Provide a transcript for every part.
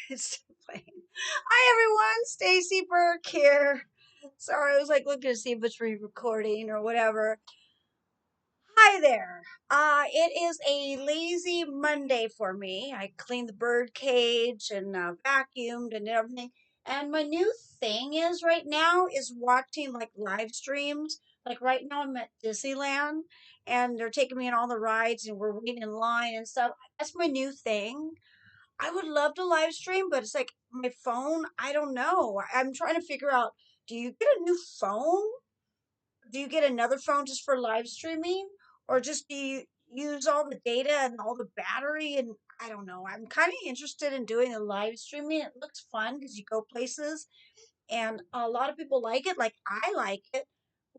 It's playing. Hi everyone, StacyBurke here. Sorry, I was like looking to see if it's re-recording or whatever. Hi there. It is a lazy Monday for me. I cleaned the bird cage and vacuumed and everything. And my new thing is right now is watching like live streams. Like right now I'm at Disneyland and they're taking me on all the rides and we're waiting in line and stuff. That's my new thing. I would love to live stream, but it's like my phone, I don't know. I'm trying to figure out, do you get a new phone? Do you get another phone just for live streaming? Or just do you use all the data and all the battery? And I don't know. I'm kind of interested in doing the live streaming. It looks fun because you go places and a lot of people like it. Like I like it.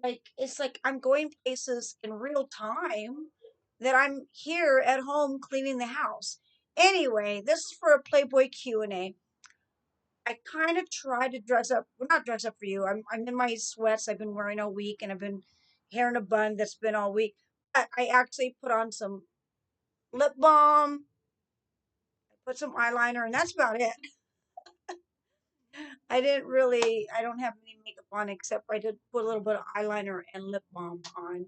Like it's like I'm going places in real time that I'm here at home cleaning the house. Anyway, this is for a Playboy Q&A. I kind of try to dress up, well, not dress up for you. I'm in my sweats I've been wearing all week and I've been hair in a bun that's been all week. But I actually put on some lip balm, put some eyeliner, and that's about it. I don't have any makeup on except I did put a little bit of eyeliner and lip balm on.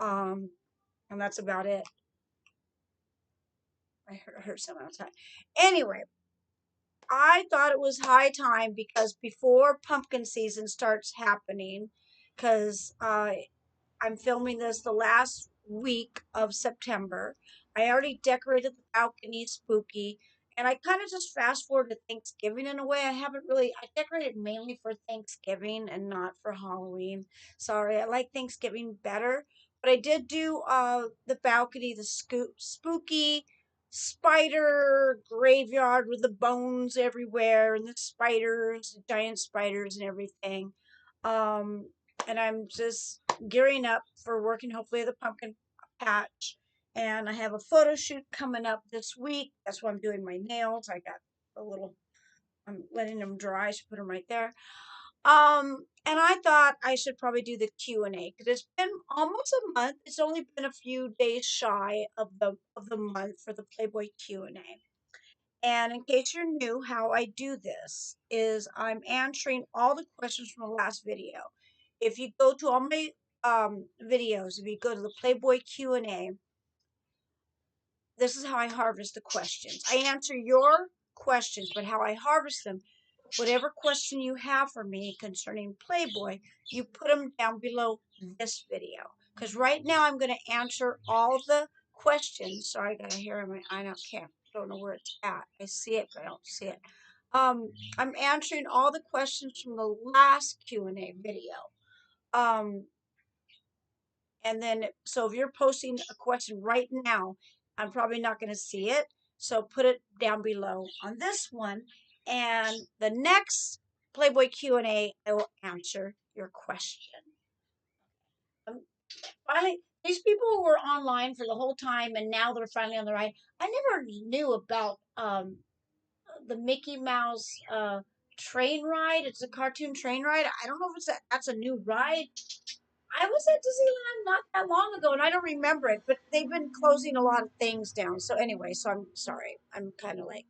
Um, and that's about it. I heard someone outside. Anyway, I thought it was high time because before pumpkin season starts happening, because I'm filming this the last week of September. I already decorated the balcony spooky, and I kind of just fast forward to Thanksgiving in a way. I haven't really, I decorated mainly for Thanksgiving and not for Halloween. Sorry, I like Thanksgiving better. But I did do the balcony, the spooky spider graveyard with the bones everywhere and the spiders, giant spiders and everything. Um, and I'm just gearing up for working hopefully at the pumpkin patch. And I have a photo shoot coming up this week. That's why I'm doing my nails. I got a little, I'm letting them dry. I should put them right there. And I thought I should probably do the Q&A because it's been almost a month. It's only been a few days shy of the month for the Playboy Q&A. And in case you're new, how I do this is I'm answering all the questions from the last video. If you go to all my videos, if you go to the Playboy Q&A, this is how I harvest the questions. I answer your questions, but how I harvest them, whatever question you have for me concerning Playboy, you put them down below this video. Because right now I'm going to answer all the questions. Sorry, I got a hair in my eye. I don't know where it's at. I see it, but I don't see it. I'm answering all the questions from the last Q&A video. And then, so if you're posting a question right now, I'm probably not going to see it. So put it down below on this one. And the next Playboy Q&A, I will answer your question. Finally, these people were online for the whole time, and now they're finally on the ride. I never knew about the Mickey Mouse train ride. It's a cartoon train ride. I don't know if that's a new ride. I was at Disneyland not that long ago, and I don't remember it. But they've been closing a lot of things down. So anyway, so I'm sorry. I'm kind of like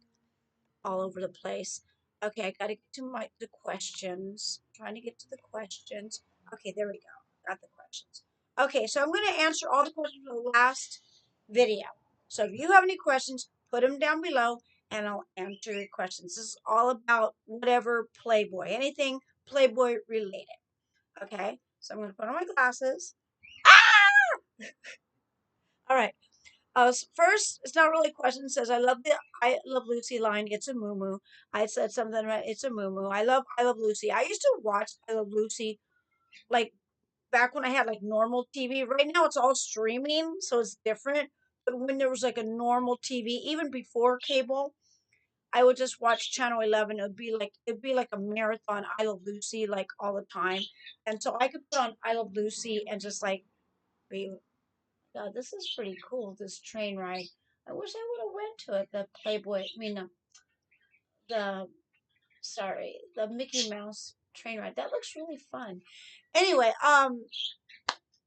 all over the place. Okay, I got to get to the questions. Trying to get to the questions. Okay, there we go. Got the questions. Okay, so I'm going to answer all the questions from the last video. So if you have any questions, put them down below, and I'll answer your questions. This is all about whatever Playboy, anything Playboy related. Okay, so I'm going to put on my glasses. Ah! All right. First, it's not really a question. It says, I love Lucy line. It's a moo. I said something about it's a moo. I love Lucy. I used to watch I Love Lucy like back when I had like normal TV. Right now it's all streaming, so it's different. But when there was like a normal TV, even before cable, I would just watch Channel 11. It'd be like a marathon I Love Lucy like all the time. And so I could put on I Love Lucy and just like be God, this is pretty cool, this train ride. I wish I would have went to it, the Playboy, I mean, the, sorry, the Mickey Mouse train ride. That looks really fun. Anyway,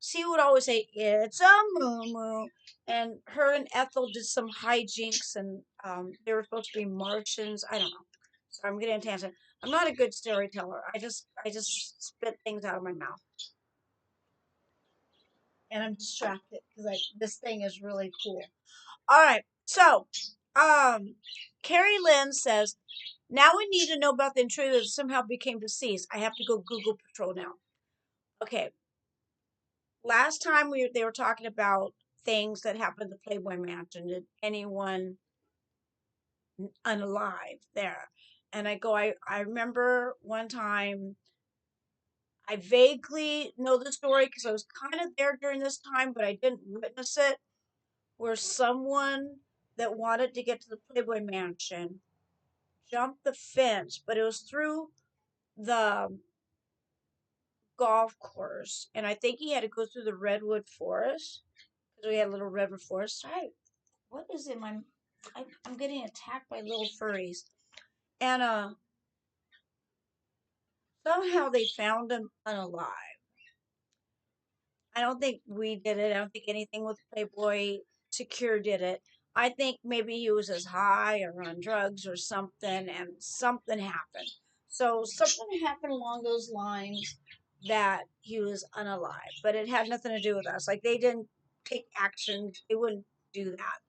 she would always say, "It's a moo moo," and her and Ethel did some hijinks, and they were supposed to be Martians. I don't know. So I'm getting a tangent. I'm not a good storyteller. I just spit things out of my mouth, and I'm distracted because this thing is really cool. All right, so um, Carrie Lynn says, "Now we need to know about the intruder that somehow became deceased. I have to go Google Patrol now." Okay, last time they were talking about things that happened at the Playboy Mansion. Did anyone unalive there? And I remember one time, I vaguely know the story because I was kind of there during this time, but I didn't witness it, where someone that wanted to get to the Playboy Mansion jumped the fence, but it was through the golf course, and I think he had to go through the redwood forest because we had a little redwood forest. Sorry, what is it? I'm getting attacked by little furries, and somehow they found him unalive. I don't think we did it. I don't think anything with Playboy Secure did it. I think maybe he was as high or on drugs or something, and something happened. So something happened along those lines that he was unalive, but it had nothing to do with us. Like they didn't take action. They wouldn't do that.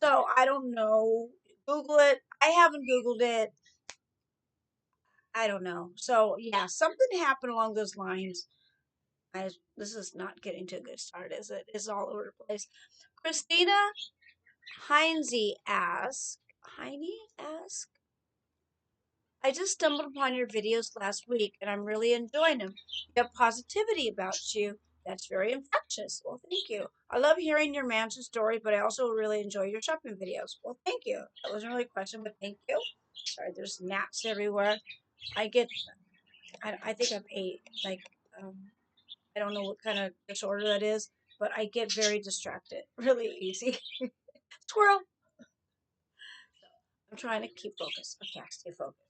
So I don't know. Google it. I haven't Googled it. I don't know. So yeah, something happened along those lines. This is not getting to a good start, is it? It's all over the place. Christina Heine ask, I just stumbled upon your videos last week and I'm really enjoying them. You have positivity about you. That's very infectious. Well, thank you. I love hearing your mansion story, but I also really enjoy your shopping videos. Well, thank you. That wasn't really a question, but thank you. Sorry, there's gnats everywhere. I get, I think I'm like, um, I don't know what kind of disorder that is, but I get very distracted really easy. Squirrel. I'm trying to keep focused. Okay, stay focused.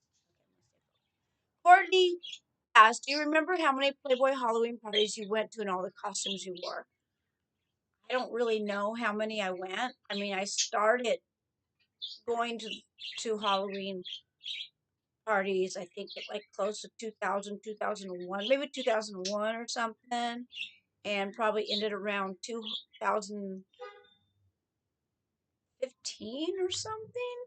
Courtney asked, "Do you remember how many Playboy Halloween parties you went to and all the costumes you wore?" I don't really know how many I went. I mean, I started going to Halloween parties, I think, at like close to 2000, 2001, maybe 2001 or something, and probably ended around 2015 or something.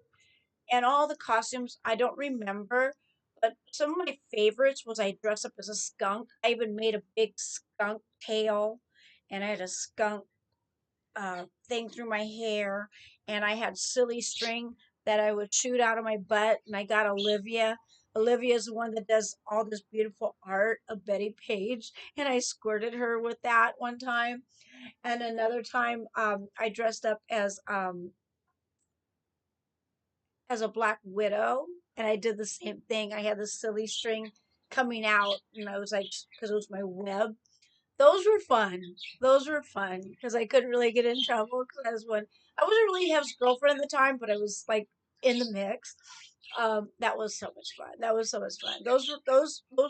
And all the costumes I don't remember, but some of my favorites was I dressed up as a skunk. I even made a big skunk tail, and I had a skunk thing through my hair, and I had silly string that I would shoot out of my butt, and I got Olivia. Olivia is the one that does all this beautiful art of Betty Page, and I squirted her with that one time. And another time, I dressed up as a black widow, and I did the same thing. I had the silly string coming out, and I was like, because it was my web. Those were fun. Those were fun because I couldn't really get in trouble because I wasn't really Hev's girlfriend at the time, but I was like in the mix. That was so much fun. That was so much fun. Those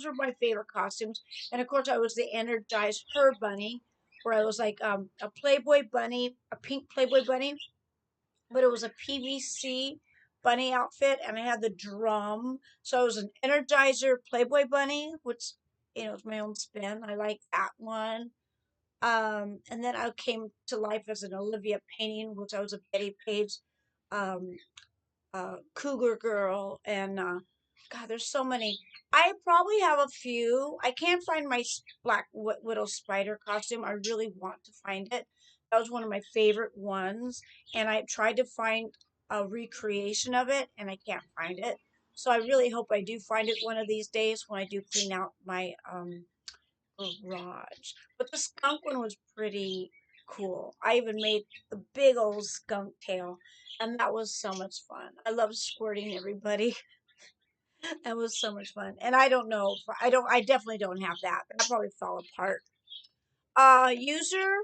were my favorite costumes, and of course I was the energized her bunny, where I was like a Playboy bunny, a pink Playboy bunny, but it was a PVC bunny outfit, and I had the drum. So it was an Energizer Playboy bunny, which was my own spin. I like that one. And then I came to life as an Olivia painting, which I was a Betty Page um, cougar girl, and God, there's so many. I probably have a few. I can't find my Black Widow spider costume. I really want to find it. That was one of my favorite ones, and I tried to find a recreation of it, and I can't find it. So I really hope I do find it one of these days when I do clean out my garage. But the skunk one was pretty cool. I even made a big old skunk tail, and that was so much fun. I love squirting everybody. That was so much fun. And I don't know, I definitely don't have that. That probably fell apart. User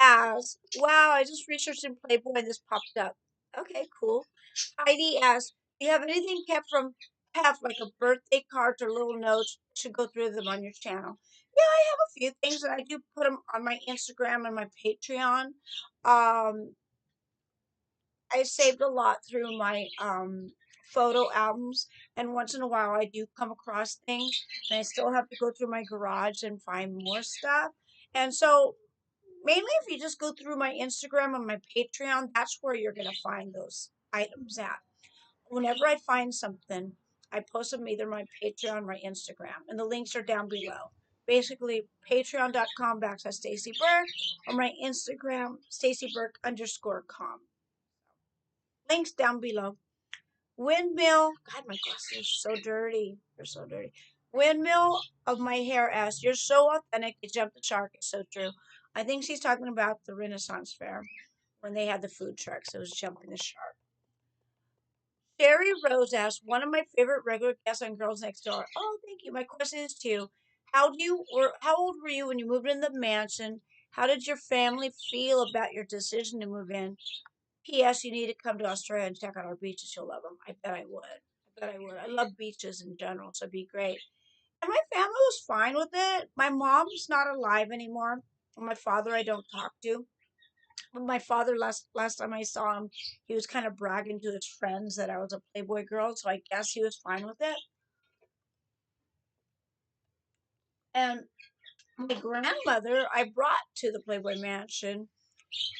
asks, wow, I just researched in Playboy and this popped up. Okay, cool. Heidi asks, do you have anything kept from Pep, like a birthday card or little notes? Should go through them on your channel. Yeah, I have a few things and I do put them on my Instagram and my Patreon. Um, I saved a lot through my photo albums, and once in a while I do come across things, and I still have to go through my garage and find more stuff. And so, mainly if you just go through my Instagram and my Patreon, that's where you're gonna find those items at. Whenever I find something, I post them either my Patreon or my Instagram, and the links are down below. Basically, patreon.com/StacyBurke or my Instagram, StacyBurke_com. Links down below. Windmill. God, my glasses are so dirty. They're so dirty. Windmill of my hair ass. You're so authentic. You jumped the shark. It's so true. I think she's talking about the Renaissance Fair when they had the food trucks. It was jumping the shark. Sherry Rose asked, one of my favorite regular guests on Girls Next Door. Oh, thank you. My question is to you. How old were you when you moved in the mansion? How did your family feel about your decision to move in? P.S. You need to come to Australia and check out our beaches. You'll love them. I bet I would. I bet I would. I love beaches in general, so it'd be great. And my family was fine with it. My mom's not alive anymore. My father I don't talk to. But my father last time I saw him, he was kind of bragging to his friends that I was a Playboy girl, so I guess he was fine with it. And my grandmother I brought to the Playboy Mansion,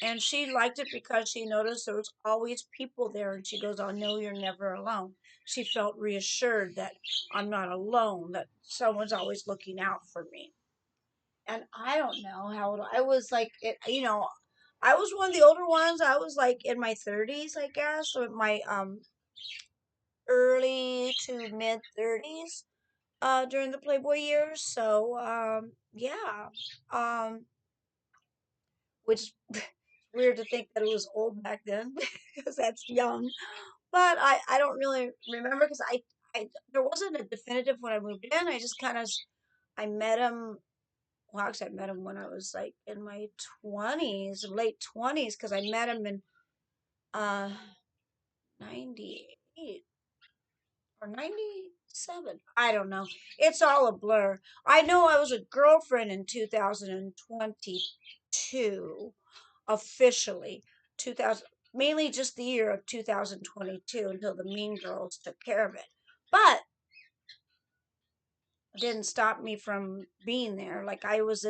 and she liked it because she noticed there was always people there, and she goes, "Oh no, you're never alone." She felt reassured that I'm not alone, that someone's always looking out for me. And I don't know how old I was, like it, I was one of the older ones. I was like in my 30s, I guess, or my early to mid 30s during the Playboy years. So yeah. Um which is weird to think that it was old back then because that's young. But I don't really remember because I there wasn't a definitive when I moved in. I just kind of I met him. Well, actually, I met him when I was like in my 20s, late 20s, because I met him in uh 98 or 97. I don't know. It's all a blur. I know I was a girlfriend in 2022, officially. 2000, mainly just the year of 2022 until the Mean Girls took care of it. But didn't stop me from being there. Like I was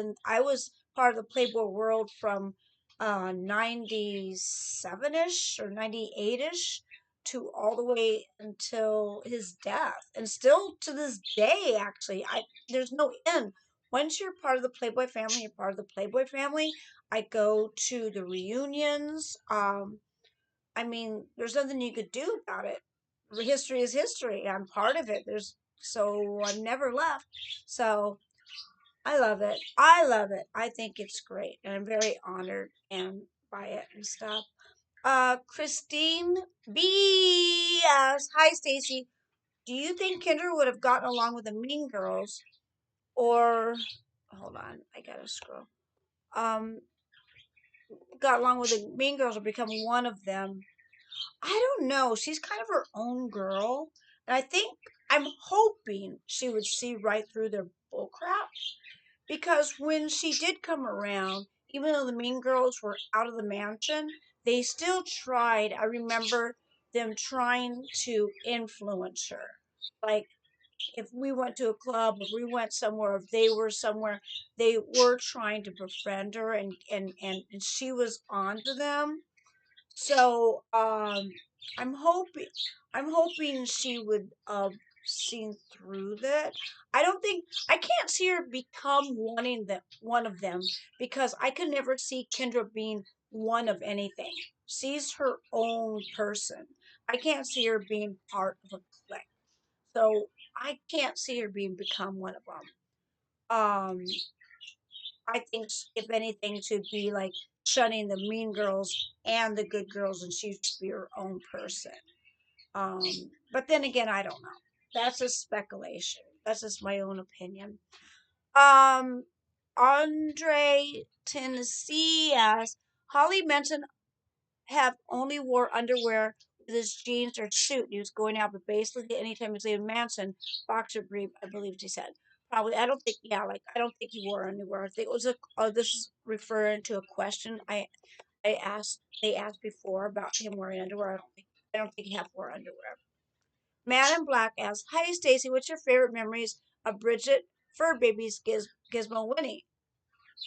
part of the Playboy world from 97ish or 98ish to all the way until his death. And still to this day actually, I there's no end. Once you're part of the Playboy family, you're part of the Playboy family. I go to the reunions. I mean, there's nothing you could do about it. History is history. I'm part of it. So I've never left. So I love it. I love it. I think it's great, and I'm very honored and by it and stuff. Christine B asks, "Hi, Stacy. Do you think Kendra would have gotten along with the Mean Girls, or hold on, I gotta scroll. Um, got along with the Mean Girls or become one of them?" I don't know. She's kind of her own girl. And I think I'm hoping she would see right through their bullcrap. Because when she did come around, even though the Mean Girls were out of the mansion, they still tried. I remember them trying to influence her. Like if we went to a club, if we went somewhere, if they were somewhere, they were trying to befriend her and she was on to them. So I'm hoping I'm hoping she would see through that. I don't think I can't see her become one of them because I could never see Kendra being one of anything. She's her own person. I can't see her being part of a clique. So I can't see her being become one of them. Um I think if anything, she'd be like shunning the mean girls and the good girls, and she'd just be her own person. Um, but then again, I don't know. That's just speculation. That's just my own opinion. Um, Andre Tennessee asks, Holly mentioned have only wore underwear with his jeans or suit. He was going out, but basically anytime he's leaving Manson, boxer brief, I believe she said. Probably, I don't think, yeah, like I don't think he wore underwear. I think it was a. Oh, this is referring to a question I asked. They asked before about him wearing underwear. I don't think he had wore underwear. Man in Black asks, "Hi Stacy, what's your favorite memories of Bridget, Fur Babies, Gizmo, Winnie?"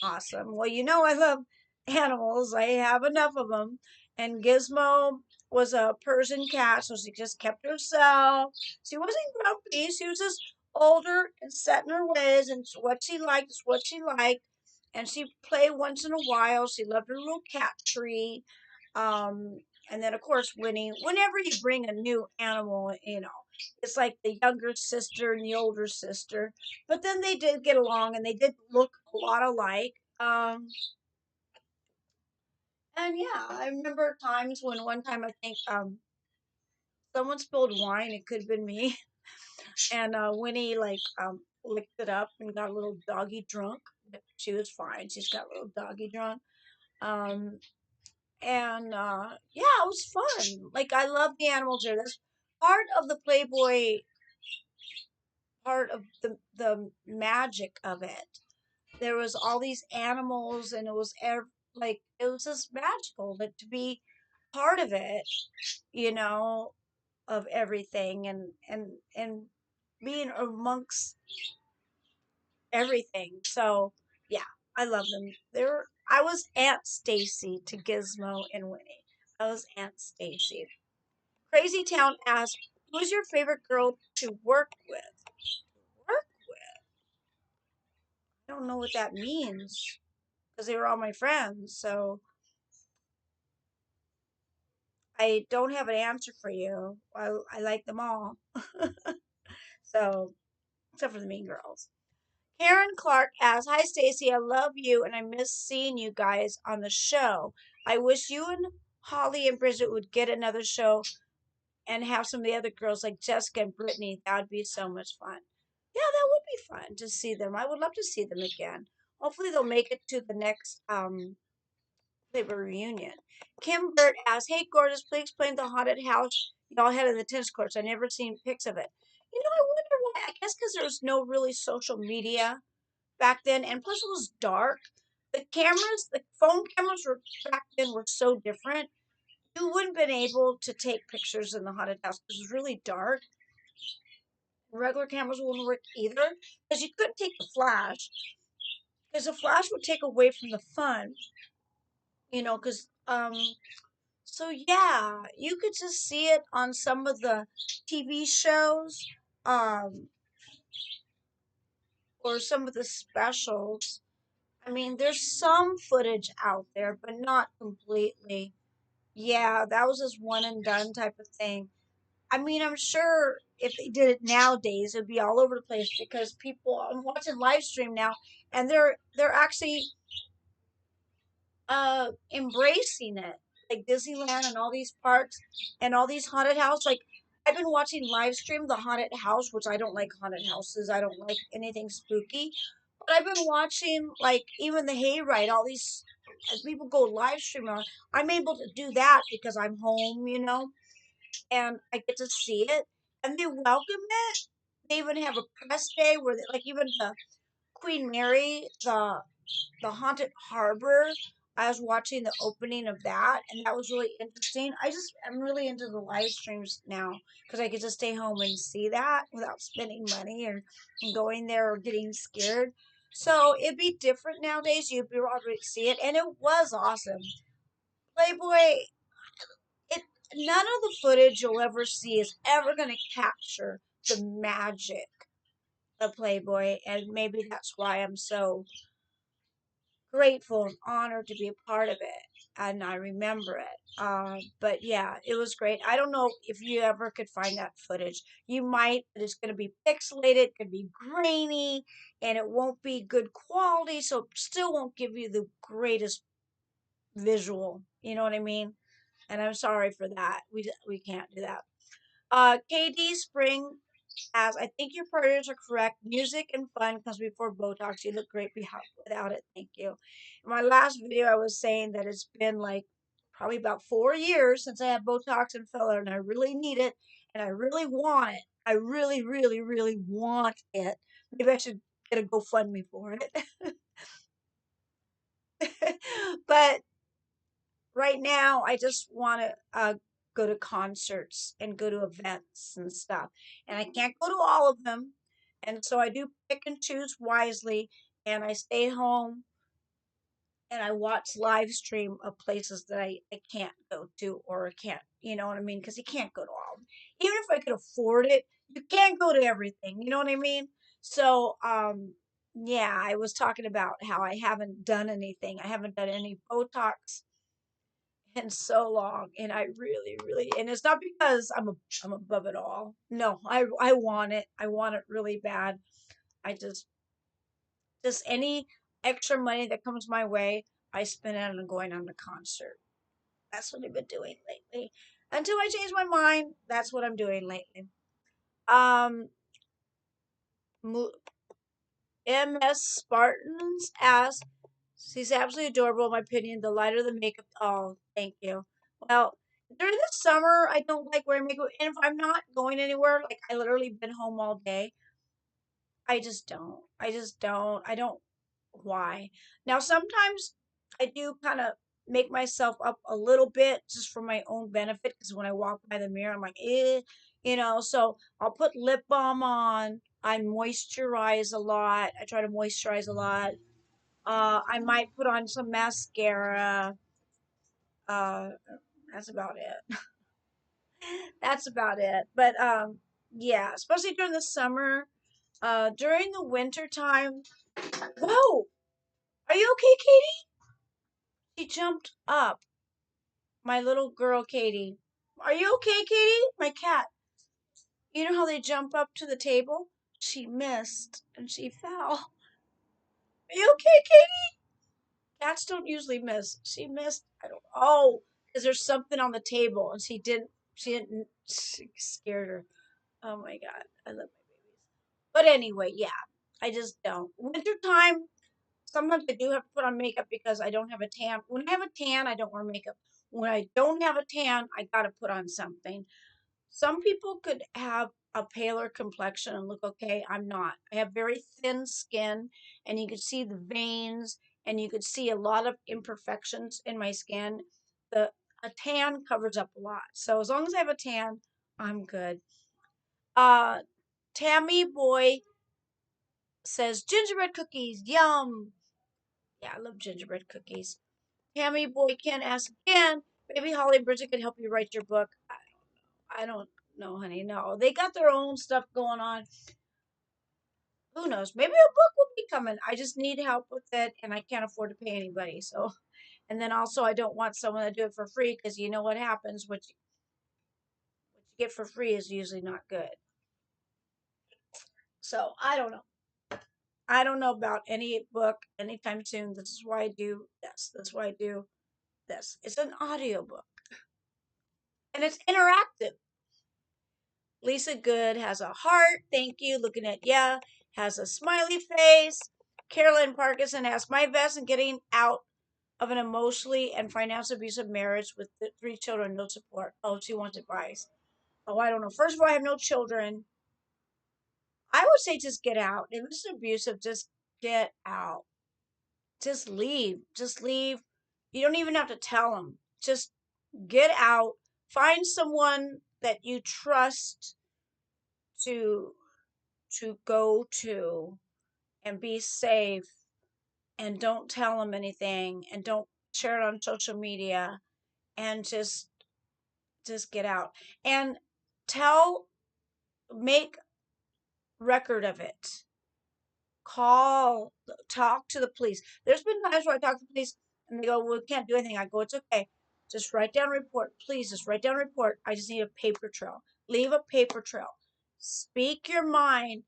Awesome. Well, you know I love animals. I have enough of them. And Gizmo was a Persian cat, so she just kept to herself. She wasn't grumpy. She was just older and set in her ways, and what she liked is what she liked. And she played once in a while. She loved her little cat tree. Um, and then, of course, Winnie, whenever you bring a new animal, it's like the younger sister and the older sister, but then they did get along and they did look a lot alike. And yeah, I remember times when one time I think someone spilled wine. It could have been me, and Winnie like licked it up and got a little doggy drunk. But she was fine. She's got a little doggy drunk. Um, and yeah, it was fun. Like I love the animals there. That's part of the Playboy, part of the magic of it. There was all these animals, and it was like it was just magical, like to be part of it, you know, of everything, and being amongst everything. So yeah, I love them. I was Aunt Stacy to Gizmo and Winnie. I was Aunt Stacy. Crazy Town asked, "Who's your favorite girl to work with?" Work with? I don't know what that means because they were all my friends. So I don't have an answer for you. I like them all. So, except for the Mean Girls. Karen Clark asks, "Hi Stacy, I love you and I miss seeing you guys on the show. I wish you and Holly and Bridget would get another show and have some of the other girls like Jessica and Brittany. That would be so much fun." Yeah, that would be fun to see them. I would love to see them again. Hopefully they'll make it to the next Playboy reunion. Kim Burt asks, "Hey gorgeous, please explain the haunted house y'all had in the tennis courts. I never seen pics of it." I wonder why. I guess because there was no really social media back then, and plus it was dark. The phone cameras were back then were so different. You wouldn't been able to take pictures in the haunted house because it was really dark. Regular cameras wouldn't work either because you couldn't take the flash because the flash would take away from the fun. Because so yeah, you could just see it on some of the TV shows, um, or some of the specials. I mean, there's some footage out there, but not completely. Yeah, that was just one and done type of thing. I mean, I'm sure if they did it nowadays, it'd be all over the place because people. I'm watching live stream now, and they're actually embracing it, like Disneyland and all these parks and all these haunted houses. Like I've been watching live stream the haunted house, which I don't like haunted houses. I don't like anything spooky. But I've been watching like even the hayride, all these as people go live stream on. I'm able to do that because I'm home, and I get to see it. And they welcome it. They even have a press day where they, like even the Queen Mary, the haunted harbor. I was watching the opening of that, and that was really interesting. I'm really into the live streams now because I get to stay home and see that without spending money or and going there or getting scared. So it'd be different nowadays. You'd be able to see it, and it was awesome. Playboy, it none of the footage you'll ever see is ever going to capture the magic of Playboy, and maybe that's why I'm so grateful and honored to be a part of it, and I remember it. But yeah, it was great. I don't know if you ever could find that footage. You might, but it's going to be pixelated, it could be grainy, and it won't be good quality, so it still won't give you the greatest visual. You know what I mean? And I'm sorry for that. We can't do that. KD Spring as I think your partners are correct. Music and fun comes before Botox. You look great without it. Thank you. In my last video, I was saying that it's been like probably about 4 years since I had Botox and filler, and I really need it, and I really want it. I really, really, really want it. Maybe I should get a GoFundMe for it. But right now, I just want to go to concerts and go to events and stuff. And I can't go to all of them. And so I do pick and choose wisely. And I stay home and I watch live stream of places that I can't go to or I can't, you know what I mean? Because you can't go to all of them. Even if I could afford it, you can't go to everything. You know what I mean? So, yeah, I was talking about how I haven't done anything. I haven't done any Botox in so long, and I really, really, and it's not because I'm above it all. No, I want it. I want it really bad. I just any extra money that comes my way, I spend it on going on the concert. That's what I've been doing lately. Until I change my mind, that's what I'm doing lately. Um, MS Spartans asks, she's absolutely adorable, in my opinion. The lighter the makeup, oh, thank you. Well, during the summer, I don't like wearing makeup, and if I'm not going anywhere, like I literally been home all day, I just don't. I just don't. I don't. Why? Now, sometimes I do kind of make myself up a little bit just for my own benefit because when I walk by the mirror, I'm like, so I'll put lip balm on. I moisturize a lot. I try to moisturize a lot. I might put on some mascara. Uh, that's about it. That's about it. But yeah, especially during the summer. During the winter time. Whoa! Are you okay, Katie? She jumped up. My little girl, Katie. Are you okay, Katie? My cat. You know how they jump up to the table? She missed and she fell. Are you okay, Katie? Cats don't usually miss. She missed. I don't. Oh, because there's something on the table and she didn't. She didn't. She scared her. Oh my god, I love my babies. But anyway, yeah, I just don't. Wintertime, sometimes I do have to put on makeup because I don't have a tan. When I have a tan, I don't wear makeup. When I don't have a tan, I gotta put on something. Some people could have a paler complexion and look okay. I'm not. I have very thin skin, and you could see the veins, and you could see a lot of imperfections in my skin. The a tan covers up a lot. So as long as I have a tan, I'm good. Uh, Tammy Boy says gingerbread cookies, yum. Yeah, I love gingerbread cookies. Tammy Boy can ask again. Maybe Holly and Bridget could help you write your book. I don't know, honey. No, they got their own stuff going on. Who knows? Maybe a book will be coming. I just need help with it, and I can't afford to pay anybody. So, and then also, I don't want someone to do it for free because you know what happens. What you get for free is usually not good. So I don't know. I don't know about any book anytime soon. This is why I do this. This is why I do this. It's an audiobook and it's interactive. Lisa Good has a heart. Thank you. Looking at ya. Has a smiley face. Carolyn Parkinson has my best in getting out of an emotionally and financially abusive marriage with the 3 children, no support. Oh, she wants advice. Oh, I don't know. First of all, I have no children. I would say just get out. If it's abusive, just get out. Just leave. Just leave. You don't even have to tell them. Just get out. Find someone that you trust to go to and be safe and don't tell them anything and don't share it on social media and just get out and tell make record of it. Call, talk to the police. There's been times where I talk to the police and they go, well, we can't do anything. I go, it's okay, just write down a report, please, just write down a report. I just need a paper trail. Leave a paper trail. Speak your mind.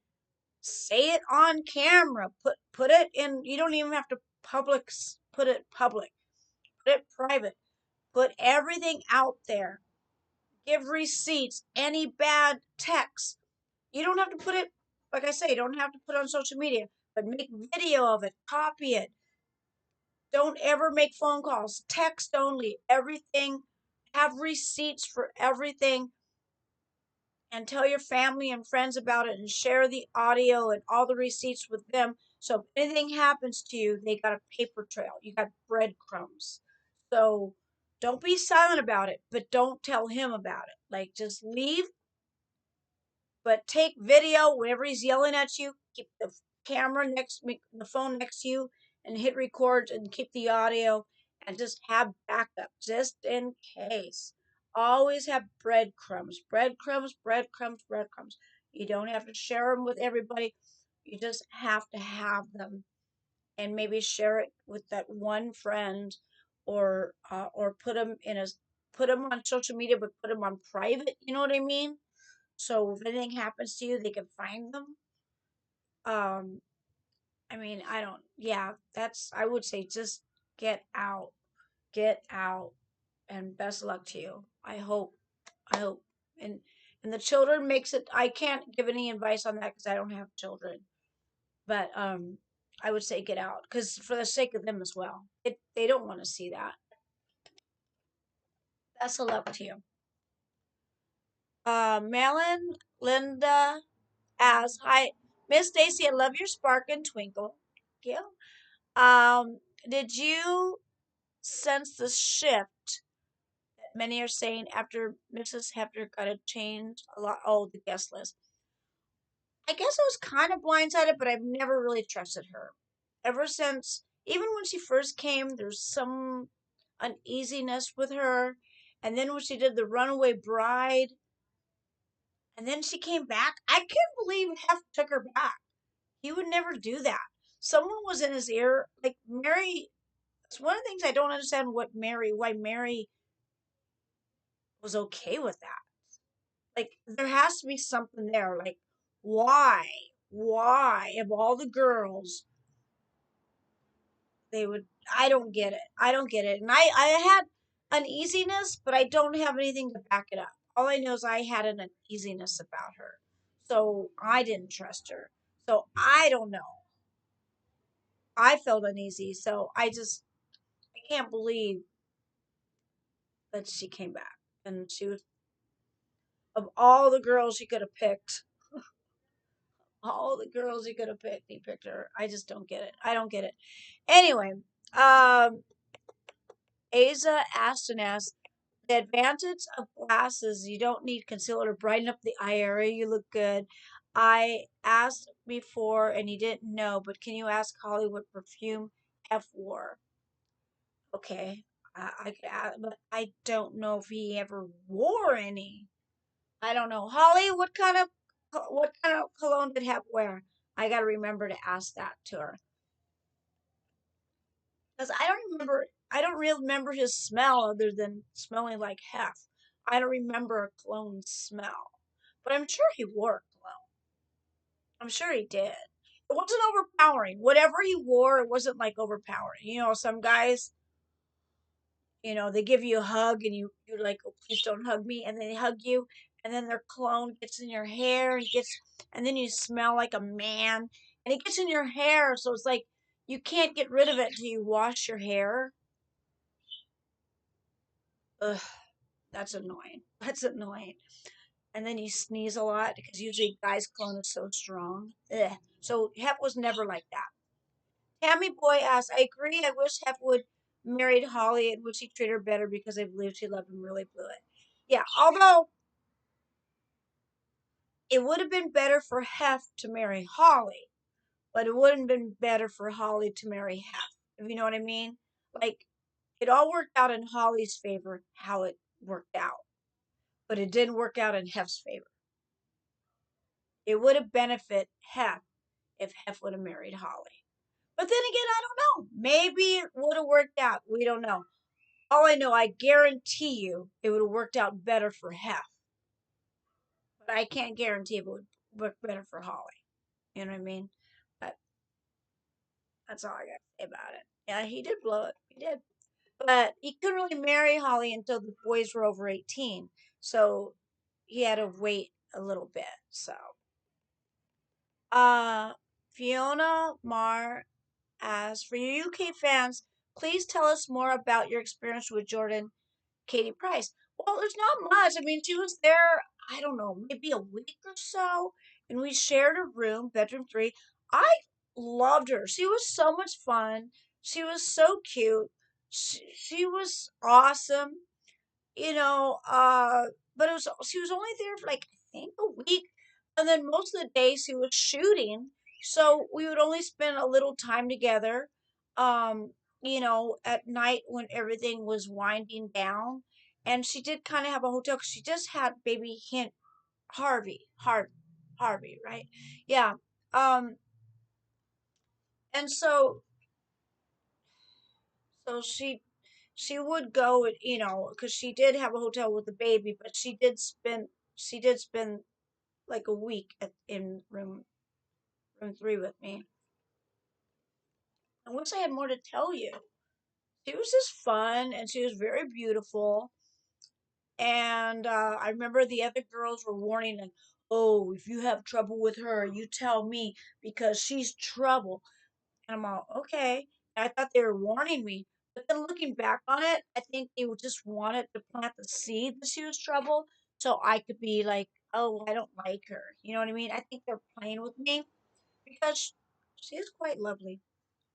Say it on camera. Put it in. You don't even have to put it public. Put it private. Put everything out there. Give receipts. Any bad text. You don't have to put it, like I say, you don't have to put it on social media, but make video of it. Copy it. Don't ever make phone calls. Text only. Everything. Have receipts for everything and tell your family and friends about it and share the audio and all the receipts with them. So if anything happens to you, they got a paper trail. You got breadcrumbs. So don't be silent about it, but don't tell him about it. Like just leave, but take video whenever he's yelling at you. Keep the the phone next to you, and hit record and keep the audio, and just have backup just in case. Always have breadcrumbs, breadcrumbs, breadcrumbs, breadcrumbs. You don't have to share them with everybody. You just have to have them, and maybe share it with that one friend, or put them on social media, but put them on private. You know what I mean? So if anything happens to you, they can find them. Um, I mean, I don't. Yeah, I would say just get out, and best of luck to you. I hope, and the children makes it. I can't give any advice on that because I don't have children, but I would say get out because for the sake of them as well. They don't want to see that. Best of luck to you. Malin Linda asks, "Hi, Miss Stacy. I love your spark and twinkle. Thank you. Did you sense the shift that many are saying after Mrs. Hefner got to change a lot? Oh, the guest list. I guess I was kind of blindsided, but I've never really trusted her. Ever since, even when she first came, there's some uneasiness with her. And then when she did the Runaway Bride, and then she came back, I couldn't believe Hef took her back. He would never do that. Someone was in his ear, like Mary. It's one of the things I don't understand why Mary was okay with that. Like, there has to be something there. Like, why? Why, of all the girls, they would, I don't get it. I don't get it. And I had uneasiness, but I don't have anything to back it up. All I know is I had an uneasiness about her. So I didn't trust her. So I don't know. I felt uneasy. So I can't believe that she came back. And she was, of all the girls she could have picked, all the girls he could have picked, he picked her. I just don't get it. I don't get it. Anyway, Asa Ashton asks, the advantage of glasses, you don't need concealer to brighten up the eye area. You look good. I asked before and he didn't know, but can you ask Holly what perfume F wore? Okay, I could ask, but I don't know if he ever wore any. I don't know. Holly, what kind of cologne did Hep wear? I gotta remember to ask that to her. Because I don't really remember his smell other than smelling like Hef. I don't remember a cologne smell. But I'm sure he wore a cologne. I'm sure he did. It wasn't overpowering. Whatever he wore, it wasn't like overpowering. You know, some guys, they give you a hug and you're like, oh, please don't hug me. And then they hug you, and then their cologne gets in your hair and then you smell like a man, and it gets in your hair. So it's like you can't get rid of it until you wash your hair. Ugh, that's annoying. That's annoying. And then you sneeze a lot because usually guys' cologne is so strong. Ugh. So Hep was never like that. Tammy Boy asks, I agree. I wish Hep would married Holly and wish he treated her better because I believe she loved him, really blew it. Yeah, although it would have been better for Hef to marry Holly, but it wouldn't have been better for Holly to marry Hef, if you know what I mean. Like, it all worked out in Holly's favor, how it worked out, but it didn't work out in Hef's favor. It would have benefited Hef if Hef would have married Holly. But then again, I don't know. Maybe it would have worked out. We don't know. All I know, I guarantee you, it would have worked out better for Hef. But I can't guarantee it would work better for Holly. You know what I mean? But that's all I got to say about it. Yeah, he did blow it. He did. But he couldn't really marry Holly until the boys were over 18. So he had to wait a little bit. So, uh, Fiona Marr asks, for you UK fans, please tell us more about your experience with Jordan Katie Price. Well, there's not much. I mean, she was there. I don't know, maybe a week or so, and we shared a room, bedroom three. I loved her. She was so much fun. She was so cute. She was awesome, you know, but she was only there for like, I think, a week, and then most of the days she was shooting, so we would only spend a little time together, um, at night when everything was winding down. And she did kind of have a hotel because she just had baby hint Harvey, right? Yeah. Um, and so she would go, because she did have a hotel with the baby, but she did spend like a week in room three with me. I wish I had more to tell you. She was just fun, and she was very beautiful. And I remember the other girls were warning, like, "Oh, if you have trouble with her, you tell me because she's trouble." And I'm all, okay. And I thought they were warning me. But then looking back on it, I think they just wanted to plant the seed that she was trouble so I could be like, oh, I don't like her. You know what I mean? I think they're playing with me because she is quite lovely.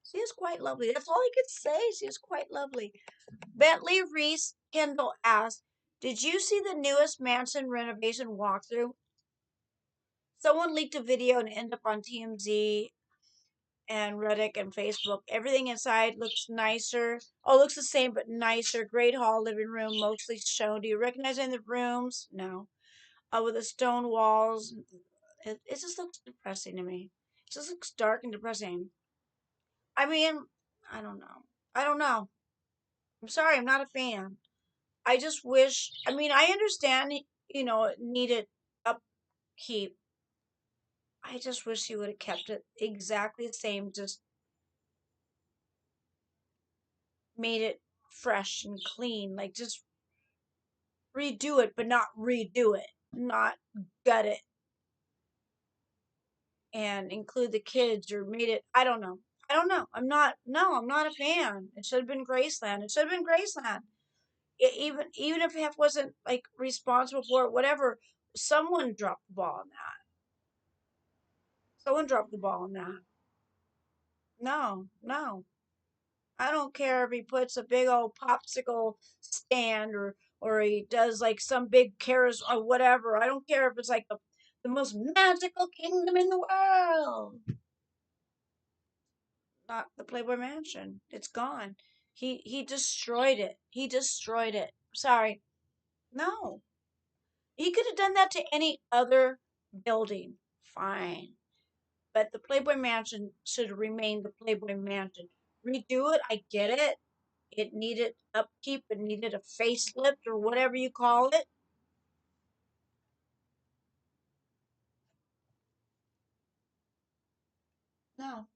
She is quite lovely. That's all I could say. She is quite lovely. Bentley Reese Kendall asked, did you see the newest mansion renovation walkthrough? Someone leaked a video and it ended up on TMZ and Reddit and Facebook. Everything inside looks nicer. Oh, looks the same but nicer. Great hall, living room, mostly shown. Do you recognize any of the rooms? No. With the stone walls. It just looks depressing to me. It just looks dark and depressing. I mean, I don't know. I don't know. I'm sorry, I'm not a fan. I just wish. I mean, I understand. It needed upkeep. I just wish he would have kept it exactly the same. Just made it fresh and clean. Like just redo it, but not redo it, not gut it and include the kids or made it. I don't know. I don't know. I'm not. No, I'm not a fan. It should have been Graceland. It should have been Graceland. Even if Hef wasn't like responsible for it, whatever. Someone dropped the ball on that. Someone dropped the ball on that. No, no. I don't care if he puts a big old popsicle stand or he does like some big carousel or whatever. I don't care if it's like the most magical kingdom in the world. Not the Playboy Mansion. It's gone. He destroyed it. He destroyed it. Sorry. No. He could have done that to any other building. Fine. But the Playboy Mansion should remain the Playboy Mansion. Redo it, I get it. It needed upkeep, it needed a facelift or whatever you call it. No,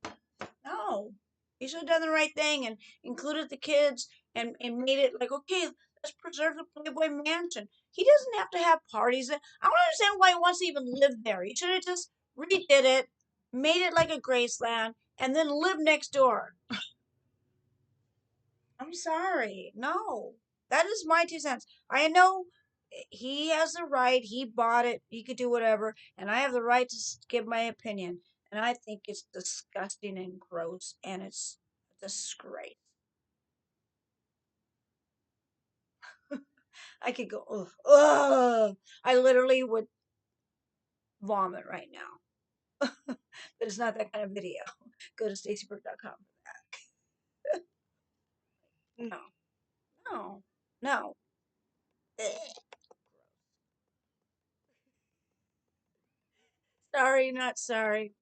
no. He should have done the right thing and included the kids and made it like, okay, let's preserve the Playboy Mansion. He doesn't have to have parties. I don't understand why he wants to even live there. He should have just redid it, made it like a Graceland, and then lived next door. I'm sorry. No. That is my 2 cents. I know he has the right. He bought it. He could do whatever. And I have the right to give my opinion. And I think it's disgusting and gross. And it's a disgrace. I could go, ugh, ugh. I literally would vomit right now. But it's not that kind of video. Go to StacyBurke.com for that. No, no, no. Ugh. Sorry, not sorry.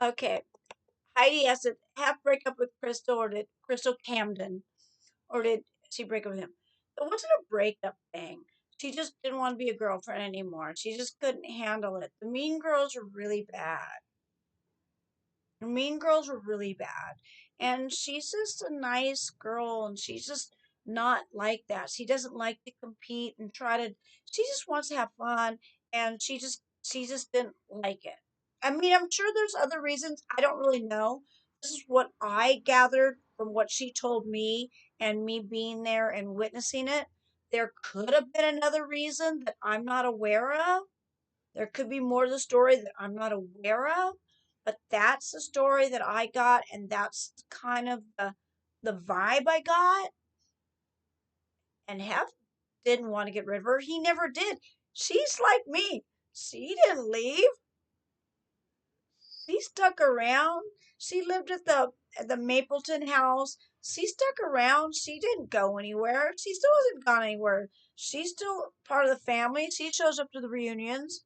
Okay. Heidi has to half break up with Crystal, or did Crystal Camden, or did she break up with him? It wasn't a breakup thing. She just didn't want to be a girlfriend anymore. She just couldn't handle it. The Mean Girls were really bad. Mean Girls were really bad. And she's just a nice girl and she's just not like that. She doesn't like to compete and try to she just wants to have fun and she just didn't like it. I mean, I'm sure there's other reasons. I don't really know. This is what I gathered from what she told me and me being there and witnessing it. There could have been another reason that I'm not aware of. There could be more to the story that I'm not aware of, but that's the story that I got, and that's kind of the vibe I got. And Hef didn't want to get rid of her. He never did. She's like me. She didn't leave. She stuck around. She lived at the Mapleton house. She stuck around. She didn't go anywhere. She still hasn't gone anywhere. She's still part of the family. She shows up to the reunions.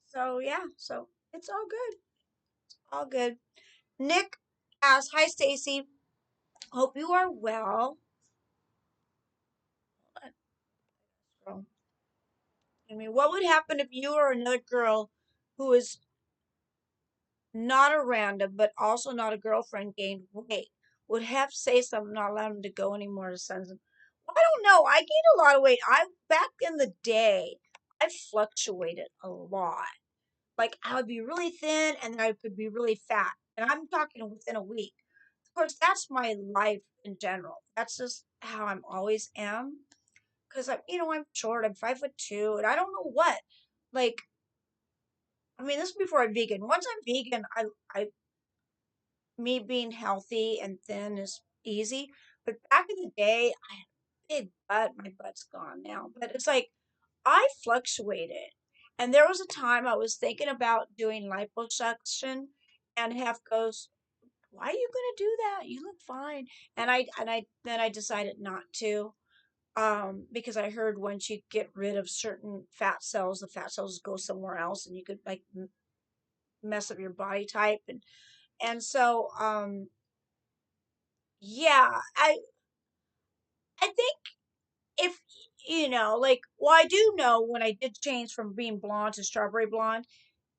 So yeah, so it's all good. All good. Nick asks, "Hi Stacy. Hope you are well." I mean, what would happen if you or another girl who is not a random but also not a girlfriend gained weight? Would have say something, not allow him to go anymore to send him? I don't know. I gained a lot of weight. I back in the day, I fluctuated a lot. Like I would be really thin and then I could be really fat. And I'm talking within a week. Of course, that's my life in general. That's just how I'm always am. Because I'm short. I'm 5'2", and I don't know what. Like, I mean, this is before I'm vegan. Once I'm vegan, me being healthy and thin is easy. But back in the day, I had a big butt. My butt's gone now, but it's like I fluctuated. And there was a time I was thinking about doing liposuction, and Hef goes, "Why are you gonna do that? You look fine." And I then I decided not to, because I heard once you get rid of certain fat cells, the fat cells go somewhere else, and you could like mess up your body type, and so yeah, I think if like, well, I do know when I did change from being blonde to strawberry blonde.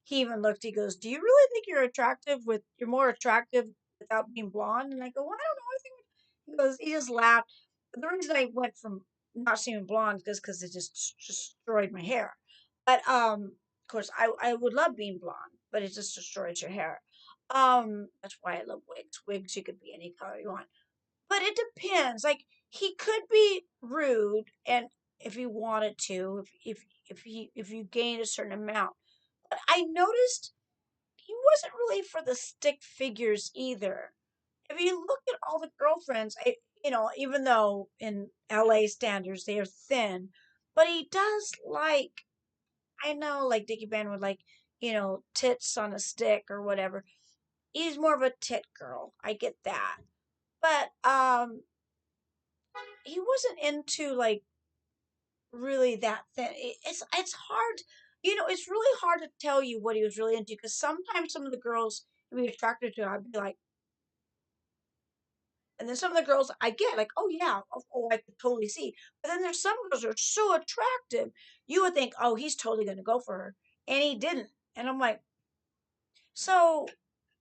He even looked, he goes, "Do you really think you're more attractive without being blonde?" And I go, "Well, I don't know. I think," he just laughed. But the reason I went from not seeing blonde is because it just destroyed my hair. But of course, I would love being blonde, but it just destroys your hair. That's why I love wigs. Wigs, you could be any color you want. But it depends. Like, he could be rude, and if he wanted to, if you gain a certain amount. But I noticed he wasn't really for the stick figures either. If you look at all the girlfriends, even though in LA standards they are thin, but he does like, I know, like Dickie Band would like, tits on a stick or whatever. He's more of a tit girl. I get that. But he wasn't into like really that thin. It's hard, it's really hard to tell you what he was really into, because sometimes some of the girls he'd be attracted to, I'd be like, and then some of the girls I get like, "Oh yeah, oh, I could totally see." But then there's some girls that are so attractive, you would think, "Oh, he's totally gonna go for her," and he didn't. And I'm like, so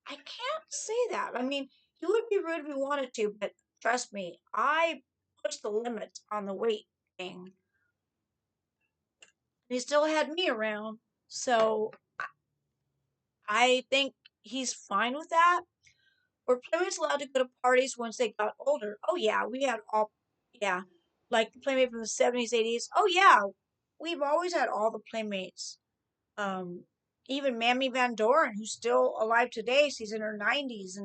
I can't say that. I mean, he would be rude if he wanted to, but trust me, I pushed the limits on the weight thing. He still had me around, so I think he's fine with that. Were playmates allowed to go to parties once they got older? Oh yeah, we had all, yeah, like the playmate from the 70s, 80s. Oh yeah, we've always had all the playmates. Um, Even Mammy Van Doren, who's still alive today, she's in her 90s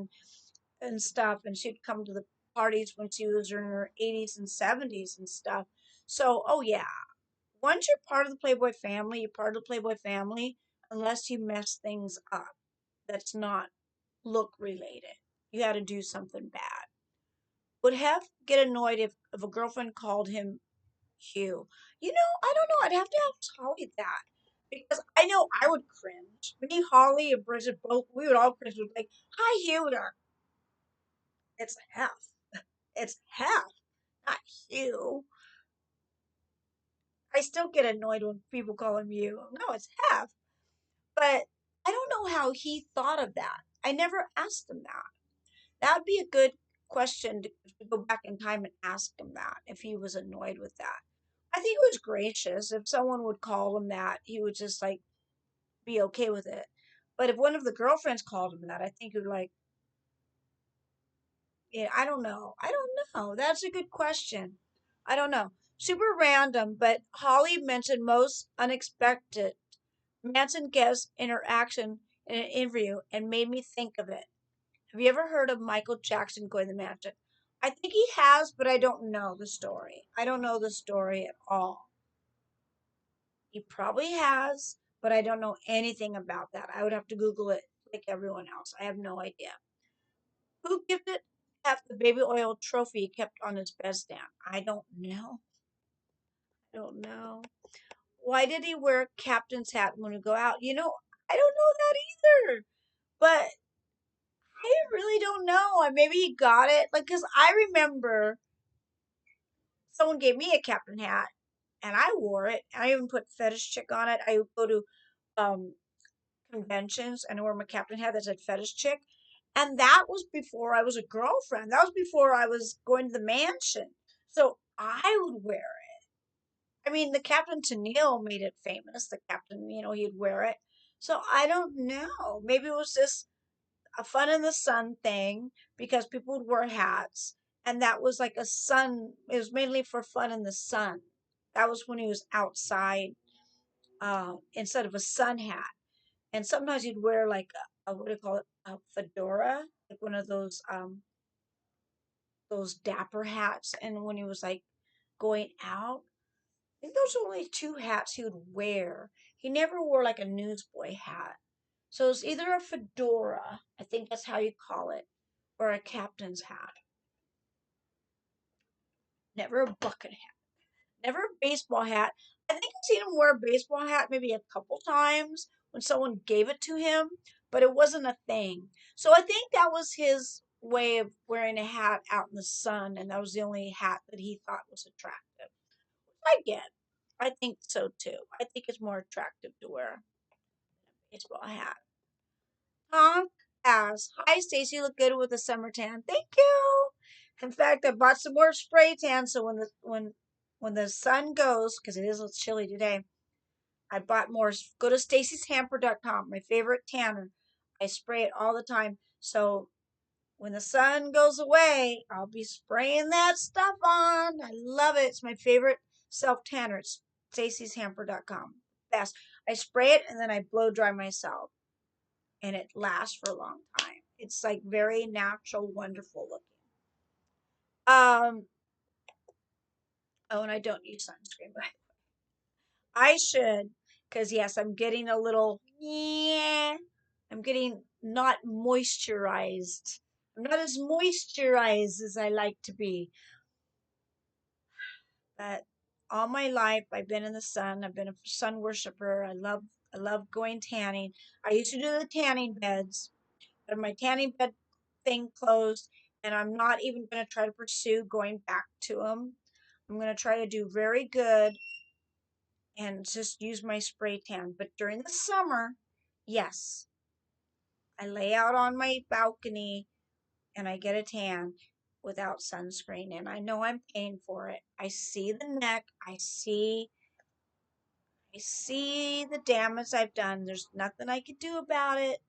and stuff, and she'd come to the parties when she was in her 80s and 70s and stuff. So, oh yeah, once you're part of the Playboy family, you're part of the Playboy family, unless you mess things up. That's not look related. You got to do something bad. Would Hef get annoyed if a girlfriend called him Hugh? I don't know. I'd have to ask Holly that. Because I know I would cringe. Me, Holly, and Bridget both, we would all cringe. We'd be like, "Hi, Hugh." It's Hef. It's Hef, not Hugh. I still get annoyed when people call him Hugh. No, it's Hef. But I don't know how he thought of that. I never asked him that. That would be a good question to go back in time and ask him that, if he was annoyed with that. I think he was gracious. If someone would call him that, he would just like be okay with it. But if one of the girlfriends called him that, I think he would like, yeah, I don't know. I don't know. That's a good question. I don't know. Super random, but Holly mentioned most unexpected Manson guest interaction in an interview and made me think of it. Have you ever heard of Michael Jackson going to the mansion? I think he has, but I don't know the story. I don't know the story at all. He probably has, but I don't know anything about that. I would have to Google it like everyone else. I have no idea. Who gifted half the baby oil trophy he kept on his bedstand? I don't know. I don't know. Why did he wear a captain's hat when we go out? I don't know that either. But I really don't know. Maybe he got it. Like, because I remember someone gave me a captain hat and I wore it. I even put fetish chick on it. I would go to um, conventions and wear my captain hat that said fetish chick. And that was before I was a girlfriend. That was before I was going to the mansion. So I would wear it. I mean, the Captain Tennille made it famous. The captain, he'd wear it. So I don't know. Maybe it was just a fun in the sun thing because people would wear hats. And that was like a sun, it was mainly for fun in the sun. That was when he was outside instead of a sun hat. And sometimes you'd wear like what do you call it, a fedora, like one of those dapper hats. And when he was like going out, I think those were only two hats he would wear. He never wore like a newsboy hat. So it's either a fedora, I think that's how you call it, or a captain's hat. Never a bucket hat. Never a baseball hat. I think I've seen him wear a baseball hat maybe a couple times when someone gave it to him, but it wasn't a thing. So I think that was his way of wearing a hat out in the sun, and that was the only hat that he thought was attractive. I get. I think so too. I think it's more attractive to wear a baseball hat. Honk asks, "Hi, Stacy. You look good with a summer tan. Thank you. In fact, I bought some more spray tan so when the sun goes, because it is a little chilly today, I bought more. Go to Stacy'sHamper.com, my favorite tanner. I spray it all the time. So when the sun goes away, I'll be spraying that stuff on. I love it. It's my favorite self tanner. It's Stacy'sHamper.com. Best. I spray it and then I blow dry myself, and it lasts for a long time. It's like very natural, wonderful looking. Um. Oh, and I don't use sunscreen, but I should, because yes, I'm getting a little. Yeah, I'm getting not moisturized. I'm not as moisturized as I like to be. But all my life, I've been in the sun. I've been a sun worshiper. I love going tanning. I used to do the tanning beds, but my tanning bed thing closed, and I'm not even going to try to pursue going back to them. I'm going to try to do very good and just use my spray tan. But during the summer, yes, I lay out on my balcony and I get a tan without sunscreen, and I know I'm paying for it. I see the neck, I see the damage I've done. There's nothing I could do about it,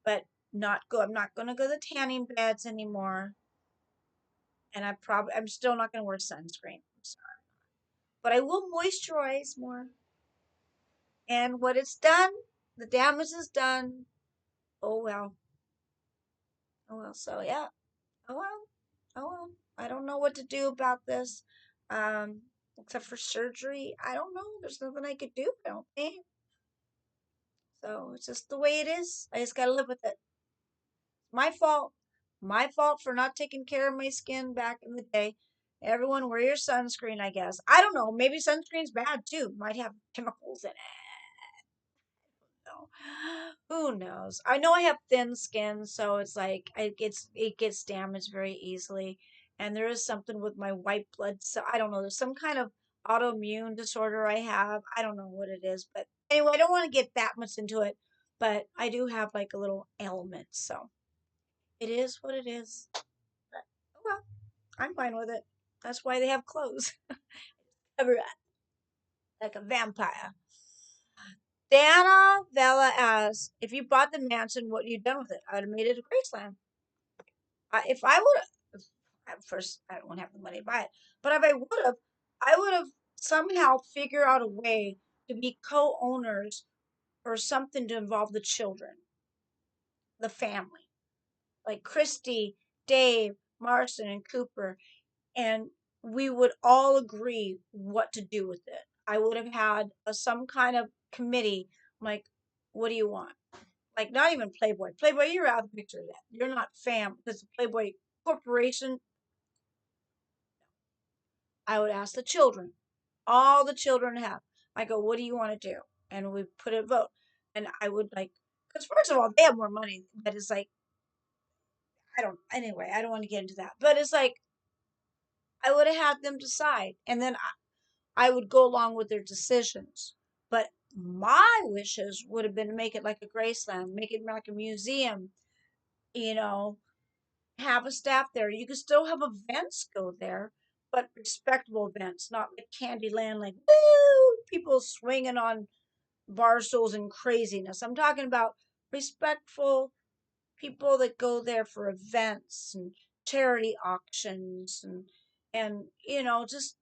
but not go. I'm not going to go to the tanning beds anymore, and I'm still not going to wear sunscreen. I'm sorry, but I will moisturize more. And what it's done, the damage is done. Oh well. Oh well. So yeah. Oh well. Oh well. I don't know what to do about this. Except for surgery. I don't know. There's nothing I could do, I don't think. So it's just the way it is. I just gotta live with it. My fault. My fault for not taking care of my skin back in the day. Everyone wear your sunscreen, I guess. I don't know. Maybe sunscreen's bad too. Might have chemicals in it. Know. Who knows? I know I have thin skin, so it's like it gets damaged very easily. And there is something with my white blood cell. I don't know. There's some kind of autoimmune disorder I have. I don't know what it is, but anyway, I don't want to get that much into it. But I do have like a little ailment, so it is what it is. But oh well, I'm fine with it. That's why they have clothes. Cover it like a vampire. Dana Vela asks, if you bought the mansion, what you done with it? I'd have made it a Graceland. If I would have, at first, I don't have the money to buy it, but if I would have, I would have somehow figured out a way to be co-owners or something to involve the children, the family, like Christy, Dave, Marston, and Cooper, and we would all agree what to do with it. I would have had some kind of committee, like, what do you want? Like, not even Playboy. Playboy, you're out of the picture of that. You're not fam, because the Playboy Corporation. I would ask the children, all the children have. I go, what do you want to do? And we put a vote. And I would like, because first of all, they have more money, but it's like, anyway, I don't want to get into that. But it's like, I would have had them decide. And then I would go along with their decisions. But my wishes would have been to make it like a Graceland, make it like a museum, you know, have a staff there. You could still have events go there, but respectable events, not like Candyland, like woo, people swinging on bar stools and craziness. I'm talking about respectful people that go there for events and charity auctions and just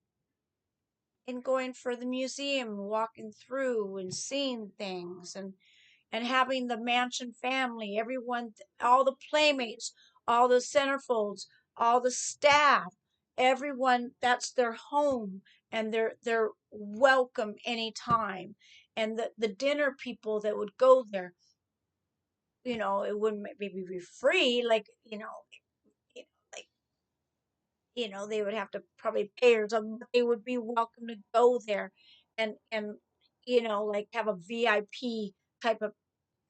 in going for the museum, walking through and seeing things and having the mansion family, everyone, all the playmates, all the centerfolds, all the staff, everyone, that's their home and they're welcome anytime. And the dinner people that would go there, it wouldn't maybe be free, like, like, they would have to probably pay or something, but they would be welcome to go there and like have a VIP type of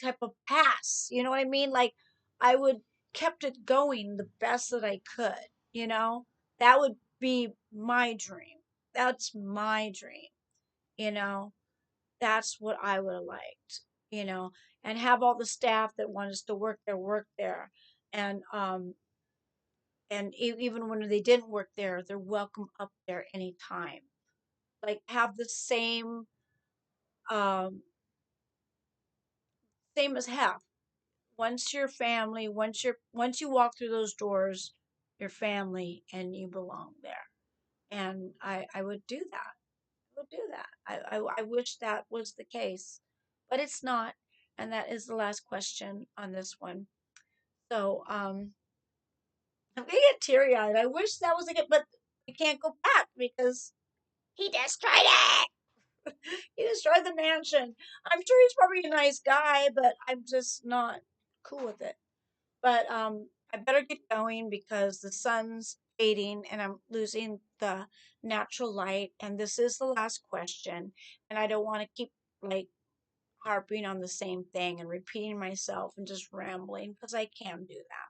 type of pass. You know what I mean? Like I would kept it going the best that I could, you know? That would be my dream. That's my dream, you know? That's what I would have liked, you know, and have all the staff that wanted us to work there. And even when they didn't work there, they're welcome up there anytime. Like have the um same as half. Once you're family, once you walk through those doors, you're family and you belong there. And I would do that. I would do that. I wish that was the case, but it's not. And that is the last question on this one. So I'm gonna get teary eyed. I wish that was a good, but we can't go back because he destroyed it. He destroyed the mansion. I'm sure he's probably a nice guy, but I'm just not cool with it. But I better get going because the sun's fading and I'm losing the natural light. And this is the last question. And I don't want to keep like harping on the same thing and repeating myself and just rambling because I can do that.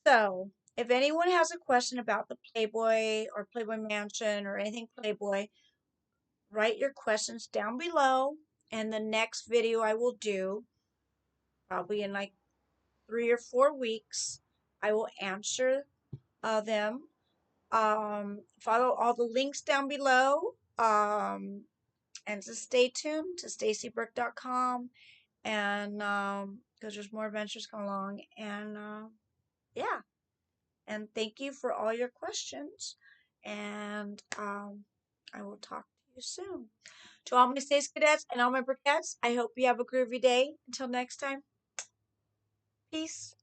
So if anyone has a question about the Playboy or Playboy Mansion or anything Playboy, write your questions down below. And the next video I will do, probably in like 3 or 4 weeks, I will answer them. Follow all the links down below. And just stay tuned to StacyBurke.com. And because there's more adventures coming along. And yeah. And thank you for all your questions. And I will talk to you soon. To all my Stace-Cadets and all my Burkettes, I hope you have a groovy day. Until next time, peace.